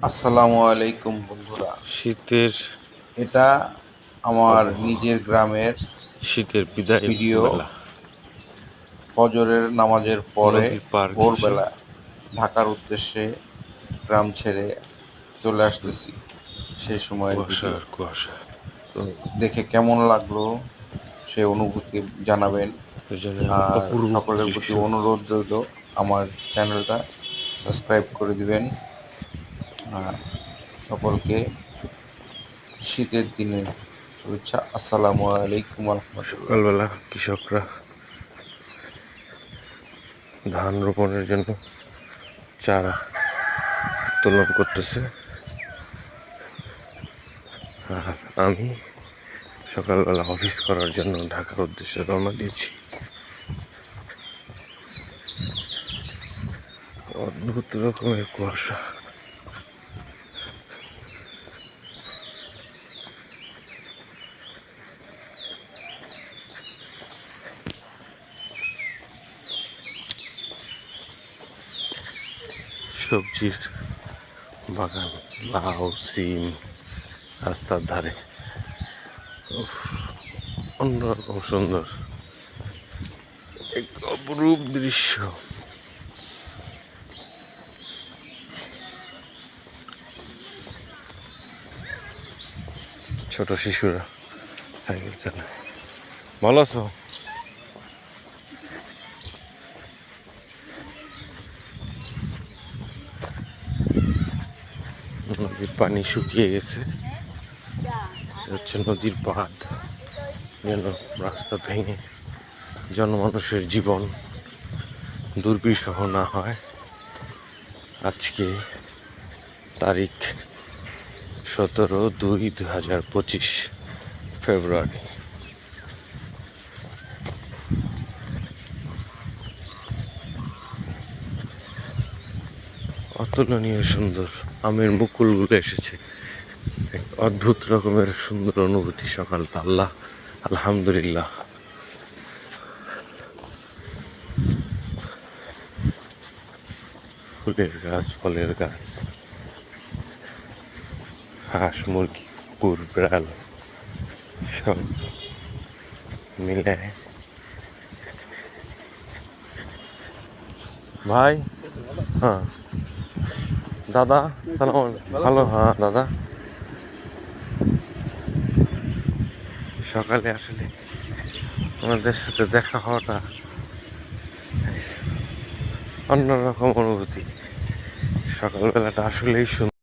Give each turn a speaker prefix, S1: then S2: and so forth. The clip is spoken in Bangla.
S1: আসসালামু আলাইকুম বন্ধুরা।
S2: শীতের
S1: এটা আমার
S2: আবহাওয়া,
S1: নিজের গ্রামের
S2: শীতের বিদায়
S1: ভিডিও।
S2: বেলা,
S1: ফজরের নামাজের পরে
S2: নদীর পার ঘেঁষে
S1: ভোরবেলা ঢাকার উদ্দেশ্যে গ্রাম ছেড়ে চলে আসতেছি, সেই সময়ের
S2: কুয়াশা
S1: ভিডিও।
S2: আর কুয়াশা।
S1: তো দেখে কেমন লাগলো সে অনুভূতি জানাবেন।
S2: এই জন্য
S1: আর
S2: অপরূপ
S1: সকলের
S2: দৃশ্য।
S1: প্রতি অনুরোধ রইল, আমার চ্যানেলটা সাবস্ক্রাইব করে দিবেন। আর সকলকে শীতের দিনের শুভেচ্ছা। আসসালামু আলাইকুম রহমতুল্লাহ।
S2: সকালবেলা কৃষকরা ধান রোপণের জন্য চারা উত্তোলন করতেছে, আর আমি সকালবেলা অফিস করার জন্য ঢাকার উদ্দেশ্যে রওনা দিয়েছি। অদ্ভুত রকমের কুয়াশা। সবজির বাগান, লাউ, সিম রাস্তার ধারে, উফ, অন্যরকম সুন্দর এক অপরূপ দৃশ্য। ছোট শিশুরা সাইকেল চালায়। ভালো আছো? নদীর পানি শুকিয়ে গেছে, হচ্ছে নদীর বাঁধ, যেন রাস্তা ভেঙে জনমানুষের জীবন দুর্বিষহ না হয়। আজকে তারিখ 17/2/2025 ফেব্রুয়ারি। অতুলনীয় সুন্দর আমের মুকুলগুলো এসেছে, এক অদ্ভুত রকমের সুন্দর অনুভূতি সকালটা। আলহামদুলিল্লাহ। ফুলের গাছ, ফলের গাছ, হাঁস, মুরগি, কুকুর, বিড়াল সব মিলে। ভাই, হ্যাঁ দাদা, সালাম আলাইকুম। ভালো, হ্যাঁ দাদা। সকালে আসলে আমাদের সাথে দেখা হওয়াটা অন্যরকম অনুভূতি। সকালবেলাটা আসলেই সুন্দর।